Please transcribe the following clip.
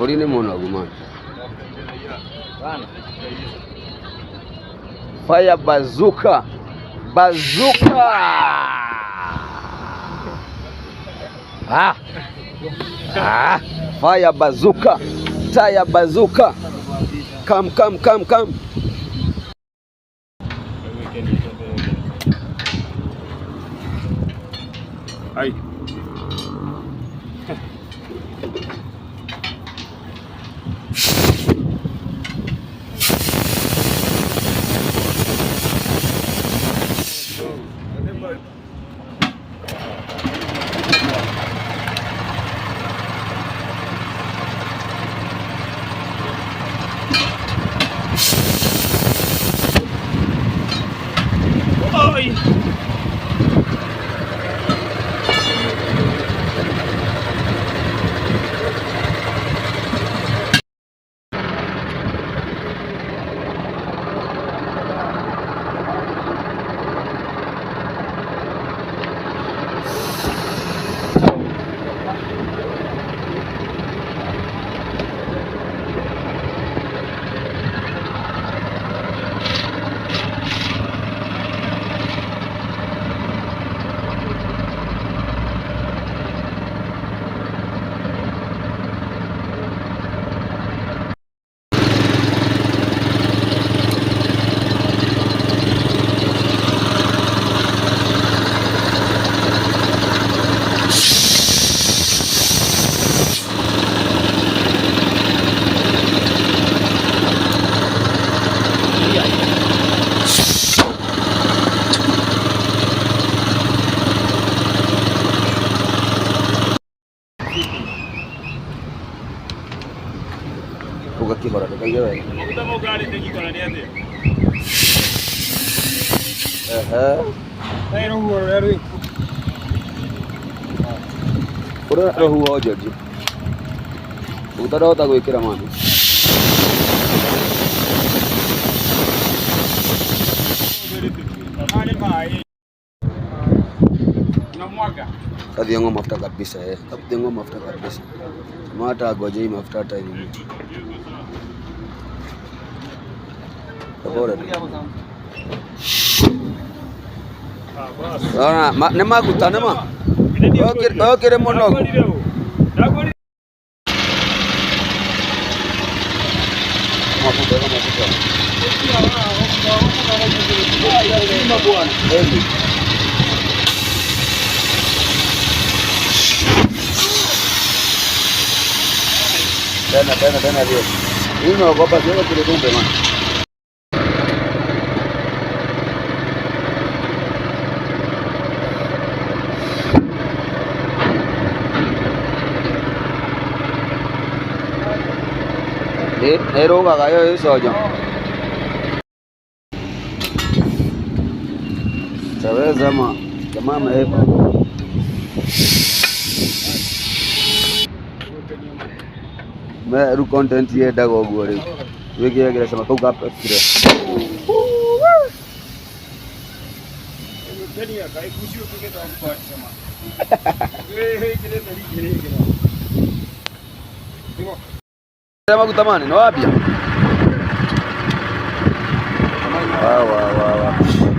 Oline mona gumana. Fire bazooka. Bazooka. Fire bazooka. Tire bazooka. Come. Ai. Oi. Ukakihora tukaiwe. Ukitaka ugali ndikikora niende. Pero huo rero. Ora huo George. Utarota gwikira mwana. Kadhiango mafuta kabisa Kadhiango mafuta kabisa. Mata goje mafuta hata hivi. Bora. Ana ne maguta ne ma. Okere monogo. Mafuta. Tena Dios. Y no copa yo no quiero tumbe más. Nero kagayo eso yo. Sabes ama kama mehepa. Meru content ye dago gore. Wege gira sama kau gap kire. Tenia kai kusio kike ta kwa sama. Kile tari kile. Sema kutamani no apia. Wa.